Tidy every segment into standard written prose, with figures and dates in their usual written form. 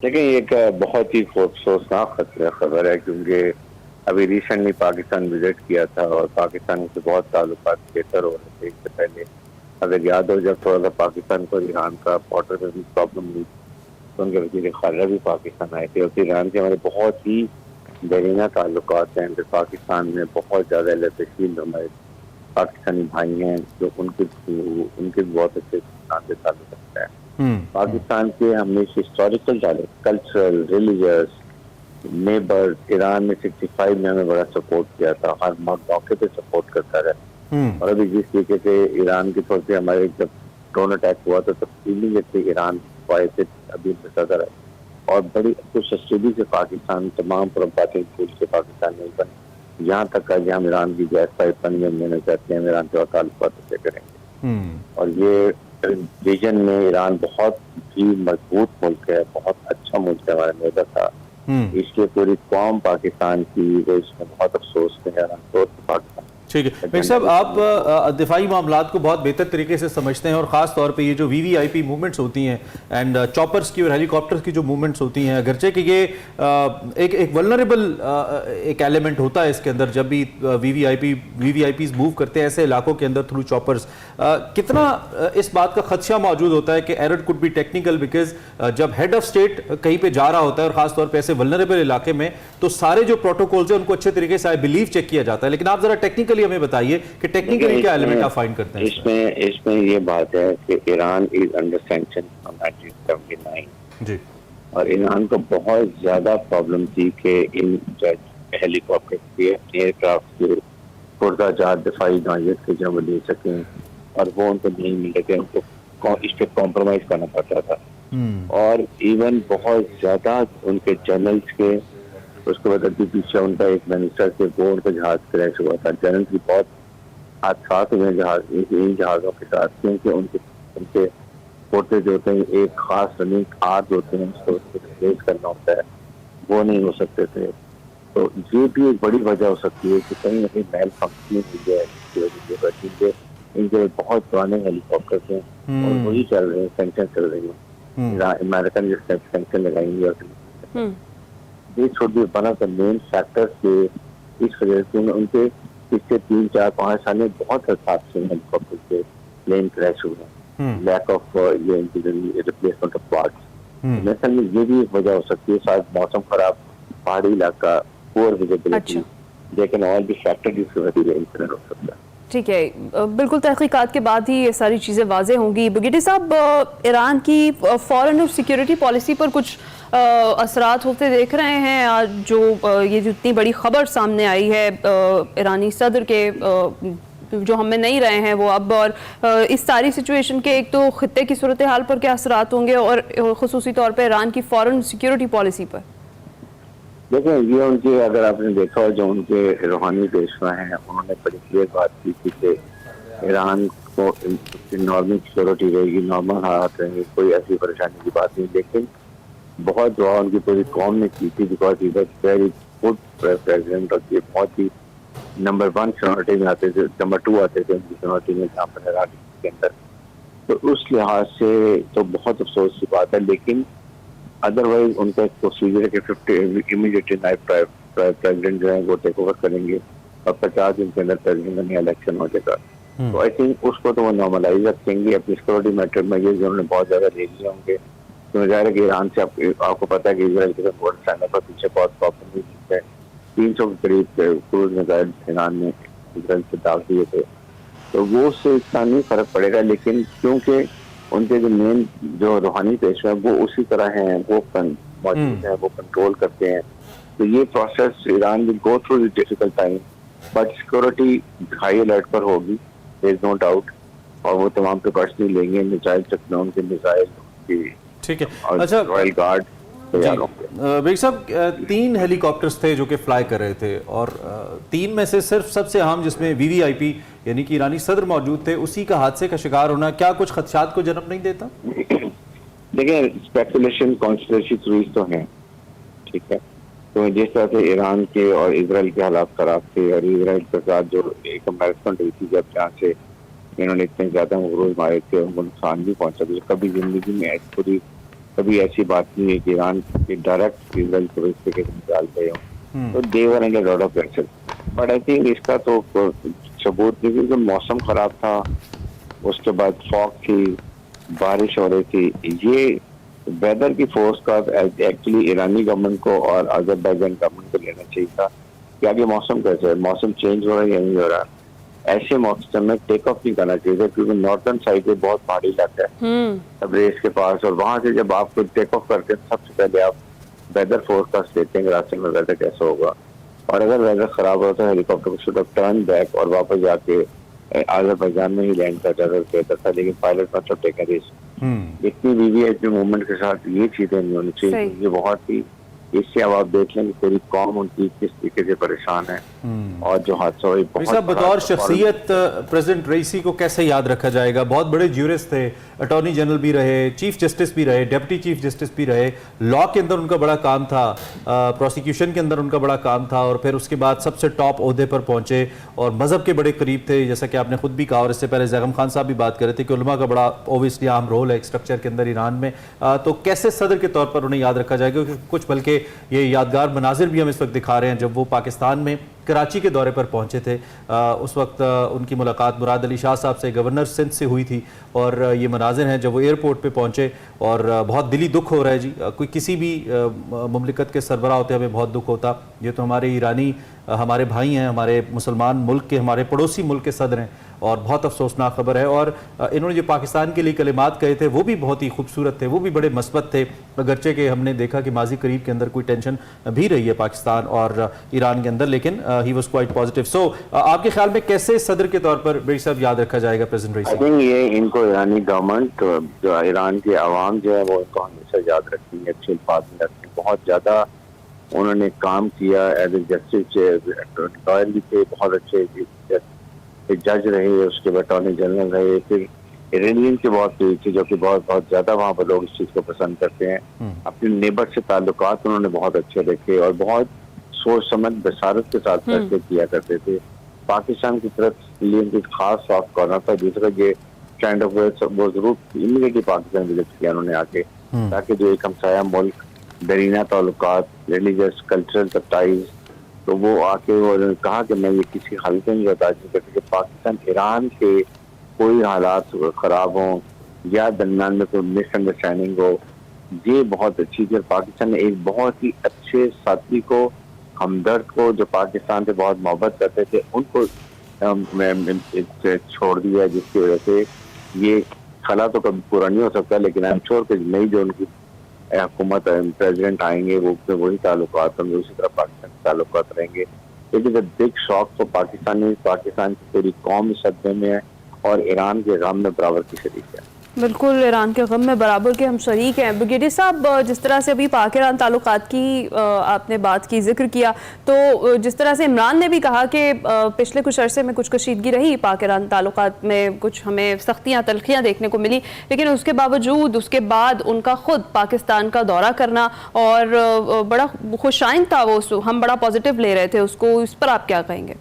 देखिए, ये एक बहुत ही अफसोसनाक खबर है क्योंकि अभी रिसेंटली पाकिस्तान विजिट किया था और पाकिस्तान से बहुत ताल्लुकात बेहतर हो रहे थे। इससे पहले अगर याद हो, जब थोड़ा सा पाकिस्तान को ईरान का बॉर्डर में भी प्रॉब्लम हुई तो उनके वज़ीर ख़ारिजा भी पाकिस्तान आए थे और ईरान के हमारे बहुत ही देरीना ताल्लुकात हैं। फिर पाकिस्तान में बहुत ज़्यादा लतशील हमारे पाकिस्तानी भाई हैं जो उनके बहुत अच्छे ईरान से ताल्लुक रखता है। पाकिस्तान के हमने historical cultural religious neighbour Iran में 65 में हमें बड़ा सपोर्ट किया था, हर मौके पे सपोर्ट करता रहा। और अभी जिस तरीके से ईरान की तरफ से हमारे जब ड्रोन अटैक हुआ था तब फीलिंग से ईरान से अभी सदर है और बड़ी खुश हस्ती से पाकिस्तान तमाम बातें भूल के पाकिस्तान में बन यहाँ तक का हम ईरान की गैस पाइपलाइन में लेना चाहते हैं, ईरान के ताल्लुकात से करेंगे। और ये रीजन में ईरान बहुत ही मजबूत मुल्क है, बहुत अच्छा मुल्क है, हमारा नेबर था। इसलिए पूरी कौम पाकिस्तान की वो इसमें बहुत अफसोस है पाकिस्तान। ठीक है भाई साहब, आप दिफाई मामलात को बहुत बेहतर तरीके से समझते हैं और ख़ास तौर पे ये जो वीवीआईपी मूवमेंट्स होती हैं एंड चॉपर्स की और हेलीकॉप्टर्स की जो मूवमेंट्स होती हैं, अगरचे कि ये एक वल्नरेबल एक एलिमेंट होता है इसके अंदर जब भी वीवीआईपीज मूव करते हैं ऐसे इलाकों के अंदर थ्रू चॉपर्स, कितना इस बात का खदशा मौजूद होता है कि error could be technical, because जब हेड ऑफ स्टेट कहीं पर जा रहा होता है और ख़ास तौर पर ऐसे वल्नरेबल इलाके में तो सारे जो प्रोटोकॉल्स हैं उनको अच्छे तरीके से आई बिलीव चेक किया जाता है। लेकिन आप जरा टेक्निकली हमें बताइए कि टेक्निकली क्या एलिमेंट आप फाइंड करते हैं इसमें ये बात है कि Iran is under sanction from 1979 जी, और ईरान को बहुत ज्यादा प्रॉब्लम थी कि इन हेलीकॉप्टर के एयरक्राफ्ट के पुरजाजात दिफाई नौयत के जो दे सकें और वो उनको नहीं मिले थे, उनको इस पर कॉम्प्रोमाइज करना पड़ता था। और इवन बहुत ज्यादा उनके जनरल्स के उसके बाद अभी पीछे उनका एक मिनिस्टर से वो उनका जहाज क्रैश हुआ था। जनरल की बहुत हादसात हुए इन जहाज़ों के साथ क्योंकि उनके पोते जो होते हैं एक खास रनिंग आर्ज होते हैं, उसको रिप्लेस करना होता है, वो नहीं हो सकते थे। तो ये भी एक बड़ी वजह हो सकती है कि कहीं ना कहीं मेल फंक्शनिंग हुई है इसकी वजह से। इनके बहुत पुराने हेलीकॉप्टर हैं और वही चल रहे हैं, सेंक्शन चल रही है, अमेरिकन सेंक्शन लगाएंगे और This should be one of the main factors के इस वजह से उनके पिछले 3-4-5 साल में बहुत हादसे हेलीकॉप्टर के प्लेन क्रैश हुए हैं, लैक ऑफ ये रिप्लेसमेंट ऑफ पार्ट्स। नेशन में ये भी एक वजह हो सकती है, शायद मौसम खराब, पहाड़ी इलाका, पुअर विजिबिलिटी, लेकिन ऑल भी फैक्टर जिसकी वजह से इंसिडेंट हो सकता है। ठीक है, बिल्कुल तहकीकात के बाद ही ये सारी चीज़ें वाजे होंगी। ब्रिगेडियर साहब, ईरान की फॉरेन और सिक्योरिटी पॉलिसी पर कुछ असरात होते देख रहे हैं आज, जो ये जो इतनी बड़ी खबर सामने आई है ईरानी सदर के जो हमें नहीं रहे हैं वो अब, और इस सारी सिचुएशन के एक तो खित्ते की सूरत हाल पर क्या असरात होंगे और खुसूसी तौर पर ईरान की फॉरेन सिक्योरिटी पॉलिसी पर? देखिए, ये उनके अगर आपने देखा हो जो उनके रूहानी पेशवा हैं उन्होंने बड़ी क्लियर बात की थी कि ईरान को नॉर्मल सिक्योरिटी रहेगी, नॉर्मल हालात रहेंगे, कोई ऐसी परेशानी की बात नहीं। लेकिन बहुत दुआ उनकी पूरी कौम ने की थी because he was very good president और ये बहुत ही नंबर 1 सिक्योरिटी में आते थे, नंबर 2 आते थे उनकी सिक्योरिटी में जहाँ पर ईरान के अंदर। तो उस लिहाज से तो बहुत अफसोस की बात है, लेकिन अदरवाइज उनका एक प्रोसीजर है कि 50 इमीडिएटली नाइब प्रेसिडेंट जो है वो टेक ओवर करेंगे और 50 दिन के अंदर प्रेसिडेंट का नया इलेक्शन हो जाएगा। तो आई थिंक उसको तो वो नॉर्मलाइज रखेंगे अपनी सिक्योरिटी मैटर में। ये जो उन्होंने बहुत ज्यादा ले लिए होंगे तो ज़ाहिर है कि ईरान से आपको पता है कि इजराइल के साथ बॉर्डर साइन पर पीछे बहुत प्रॉब्लम हुई है। 300 के करीब क्रूज मिसाइल ईरान ने इजराइल से डाल दिए थे, तो वो उससे इतना नहीं फर्क पड़ेगा। लेकिन क्योंकि उनके जो मेन जो रूहानी पेशवा है वो उसी तरह हैं, वो मौजूद हैं, वो कंट्रोल करते हैं, तो ये process Iran will go through the difficult time, but security high alert पर होगी, देयर इज नो डाउट। और वो तमाम प्रिकॉशंस लेंगे, मिसाइल चकना उनके मिसाइल की। ठीक है, अच्छा रॉयल गार्ड भाई साहब, 3 हेलीकॉप्टर्स थे जो कि फ्लाई कर रहे थे और 3 में से सिर्फ सबसे अहम जिसमें वीवीआईपी यानी कि ईरानी सदर मौजूद थे उसी का हादसे का शिकार होना क्या कुछ खदशात को जन्म नहीं देता? देखिए, स्पेकुलेशन कॉन्स्पिरेसी थ्योरीज तो हैं, ठीक है। तो जिस तरह से ईरान के और इजराइल के हालात खराब थे और इजराइल के साथ जो एक कंपैरिजन हुई थी जब जहाँ से इन्होंने इतने ज्यादा मगरूज मारे थे, उनको नुकसान भी पहुंचा था, कभी जिंदगी में पूरी कभी ऐसी बात नहीं है कि ईरान के डायरेक्ट इसराइल को इस तरीके से निकाल गए हों, तो there were and lot of pressure. But I think इसका तो सबूत नहीं, क्योंकि मौसम खराब था, उसके बाद फॉग थी, बारिश हो रही थी। ये वेदर की फोर्स का एक्चुअली ईरानी गवर्नमेंट को और अजरबैजान गवर्नमेंट को लेना चाहिए था कि आगे मौसम कैसे है, मौसम चेंज हो रहा है या नहीं हो रहा। ऐसे मौसम में टेक ऑफ नहीं करना चाहिए, क्योंकि नॉर्थर्न साइड पे बहुत पहाड़ी इलाका है तबरेज के पास, और वहां से जब आप टेक ऑफ करते हैं सबसे पहले आप वेदर फोरकास्ट लेते हैं रास्ते में वेदर कैसा होगा, और अगर वेदर खराब हो तो हेलीकॉप्टर को शुड टर्न बैक और वापस जाके अजरबैजान में ही लैंड कर जाता बेहतर था, लेकिन पायलट मत टेक रिस्क। इतनी वीवीआईपी मूवमेंट के साथ ये चीजें नहीं होनी चाहिए। ये बहुत ही, इससे अब आप देख लेंगे पूरी कौम उनकी किस तरीके से परेशान है, और जो हादसा हुई बहुत बतौर शख्सियत प्रेसिडेंट रईसी को कैसे याद रखा जाएगा? बहुत बड़े ज्यूरिस्ट थे, अटॉर्नी जनरल भी रहे, चीफ जस्टिस भी रहे, डिप्टी चीफ जस्टिस भी रहे, लॉ के अंदर उनका बड़ा काम था, प्रोसिक्यूशन के अंदर उनका बड़ा काम था, और फिर उसके बाद सबसे टॉप ओहदे पर पहुंचे और मजहब के बड़े करीब थे, जैसा कि आपने खुद भी कहा, और इससे पहले ज़ैगम खान साहब भी बात कर रहे थे कि उलमा का बड़ा ओबियसली अहम रोल है स्ट्रक्चर के अंदर ईरान में। तो कैसे सदर के तौर पर उन्हें याद रखा जाएगा? क्योंकि कुछ बल्कि ये यादगार मनाजिर भी हम इस वक्त दिखा रहे हैं जब वो पाकिस्तान में कराची के दौरे पर पहुंचे थे। उस वक्त उनकी मुलाकात मुराद अली शाह साहब से, गवर्नर सिंध से हुई थी, और ये मनाजिर हैं जब वो एयरपोर्ट पे पहुंचे, और बहुत दिली दुख हो रहा है जी। कोई किसी भी मुमलिकत के सरबराह होते हमें बहुत दुख होता। ये तो हमारे ईरानी हमारे भाई हैं, हमारे मुसलमान मुल्क के, हमारे पड़ोसी मुल्क के सदर हैं, और बहुत अफसोसनाक खबर है। और इन्होंने जो पाकिस्तान के लिए कलिमात कहे थे वो भी बहुत ही खूबसूरत थे, वो भी बड़े मस्बत थे, अगरचे कि हमने देखा कि माजी करीब के अंदर कोई टेंशन भी रही है पाकिस्तान और ईरान के अंदर, लेकिन ही वाज क्वाइट पॉजिटिव। सो आपके ख्याल में कैसे सदर के तौर पर बेग साहब याद रखा जाएगा प्रेसिडेंट रईसी? आई थिंक ये इनको ईरानी गवर्नमेंट, जो ईरान की आवाम जो है वो इनको हमेशा याद रखेंगे, अच्छे अल्फाज में रखेंगे। बहुत ज्यादा उन्होंने काम किया एज ए जस्टिस, लॉयर भी थे, बहुत अच्छे जज रहे, उसके बाद अटॉर्नी जनरल रहे, फिर इरानियन के बहुत थे जो कि बहुत ज्यादा वहाँ पर लोग इस चीज को पसंद करते हैं। अपने नेबर से ताल्लुकात उन्होंने बहुत अच्छे रखे, और बहुत सोच समझ बसारत के साथ फैसले किया करते थे। पाकिस्तान की तरफ लिए उनकी खास सॉफ्ट कॉर्नर था। दूसरा ये काइंड ऑफ वो जरूर इमीडिएटली पाकिस्तान विजिट किया उन्होंने आके, ताकि जो एक हमसाया मुल्क, दरीना ताल्लुकात, रिलीजियस कल्चरल टाइज, तो वो आके उन्होंने कहा कि मैं ये किसी हालत में नहीं बर्दाश्त नहीं करती कि पाकिस्तान ईरान के कोई हालात खराब हों या दरमियान में कोई मिसअंडरस्टैंडिंग हो। ये बहुत अच्छी चीज। पाकिस्तान ने एक बहुत ही अच्छे साथी को, हमदर्द को, जो पाकिस्तान से बहुत मोहब्बत करते थे, उनको छोड़ दिया, जिसकी वजह से ये खला तो कभी पूरा नहीं हो सकता। लेकिन आई एम श्योर कि नई जो उनकी हुकूमत प्रेसिडेंट आएंगे वो वही ताल्लुकात होंगे, उसी तरह पाकिस्तान के ताल्लुकात रहेंगे। It is a big shock for Pakistan की पूरी कौम इस सदमे में है, और ईरान के गम में बराबर की शरीक है। बिल्कुल, ईरान के गम में बराबर के हम शरीक हैं। ब्रिगेडियर साहब, जिस तरह से अभी पाक ईरान ताल्लुकात की आपने बात की, जिक्र किया, तो जिस तरह से इमरान ने भी कहा कि पिछले कुछ अरसे में कुछ कशीदगी रही पाक ईरान ताल्लुकात में, कुछ हमें सख्तियाँ तलखियाँ देखने को मिली, लेकिन उसके बावजूद उसके बाद उनका खुद पाकिस्तान का दौरा करना, और बड़ा खुशाइन था वो, हम बड़ा पॉजिटिव ले रहे थे उसको, इस पर आप क्या कहेंगे?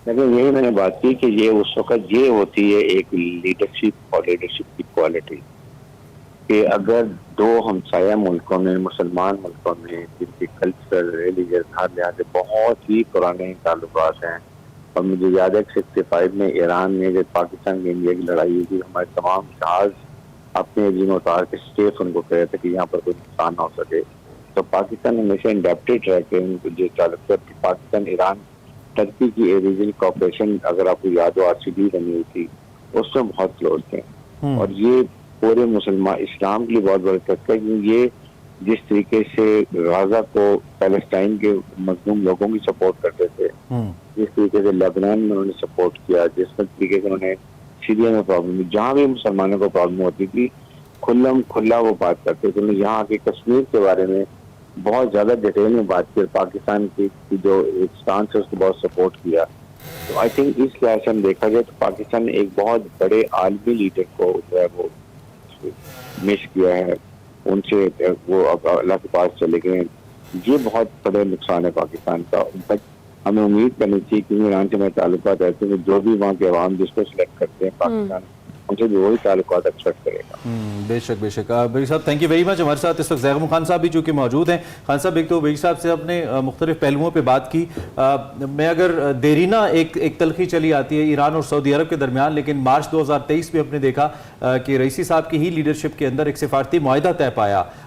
लेकिन यही मैंने बात की कि ये उस वक्त ये होती है एक लीडरशिप और लीडरशिप की क्वालिटी, कि अगर दो हमसाया मुल्कों में, मुसलमान मुल्कों में, जिनके कल्चर, रिलीजियस, हर लिहाज से बहुत ही पुराने ताल्लुकात हैं, और मुझे याद है 65 में ईरान में जब पाकिस्तान की इंडिया की लड़ाई हुई थी, हमारे तमाम जहाज अपने जिन उतार के स्टेफ उनको कह रहे थे कि यहाँ पर कोई नुकसान ना हो सके। तो पाकिस्तान हमेशा इंडेप्टेड रह के उनको जो ताल्लुक, पाकिस्तान ईरान टर्की की रीजनल कॉपरेशन, अगर आपको याद हो RCD बनी हुई थी, उसमें बहुत क्लोज थे, और ये पूरे मुसलमान इस्लाम के लिए बहुत बड़ा तथ्य है, क्योंकि ये जिस तरीके से गाजा को पैलेस्टाइन के मजलूम लोगों की सपोर्ट करते थे, जिस तरीके से लेबनान में उन्होंने सपोर्ट किया, जिस तरीके से उन्होंने सीरिया में प्रॉब्लम, जहाँ भी मुसलमानों को प्रॉब्लम होती थी खुला वो बात करते थे। उन्होंने यहाँ के कश्मीर के बारे में बहुत ज्यादा डिटेल में बात की, पाकिस्तान की जो एक स्टांस है उसको बहुत सपोर्ट किया। तो आई थिंक इस लिहाज से हम देखा जाए तो पाकिस्तान ने एक बहुत बड़े आलमी लीडर को जो है वो मिस किया है, उनसे वो अब अल्लाह के पास चले गए। ये बहुत बड़े नुकसान है पाकिस्तान का। इनफैक्ट हमें उम्मीद करनी चाहिए कि ईरान से हमारे ताल्लुकात ऐसे हैं, जो भी वहाँ के अवाम जिसको सिलेक्ट करते हैं पाकिस्तान उनसे भी वही ताल्लुकात एक्सपेक्ट करेगा। बेशक बेशक। बेगी साहब थैंक यू वेरी मच। हमारे साथ इस वक्त ज़ैगम खान साहब भी जो कि मौजूद हैं। खान साहब, एक तो बेगी साहब से अपने मुख्तलिफ पहलुओं पे बात की। मैं अगर देरीना एक तलखी चली आती है ईरान और सऊदी अरब के दरमियान, लेकिन मार्च 2023 में हमने देखा कि रईसी साहब की ही लीडरशिप के अंदर एक सिफारती मुआहिदा तय पाया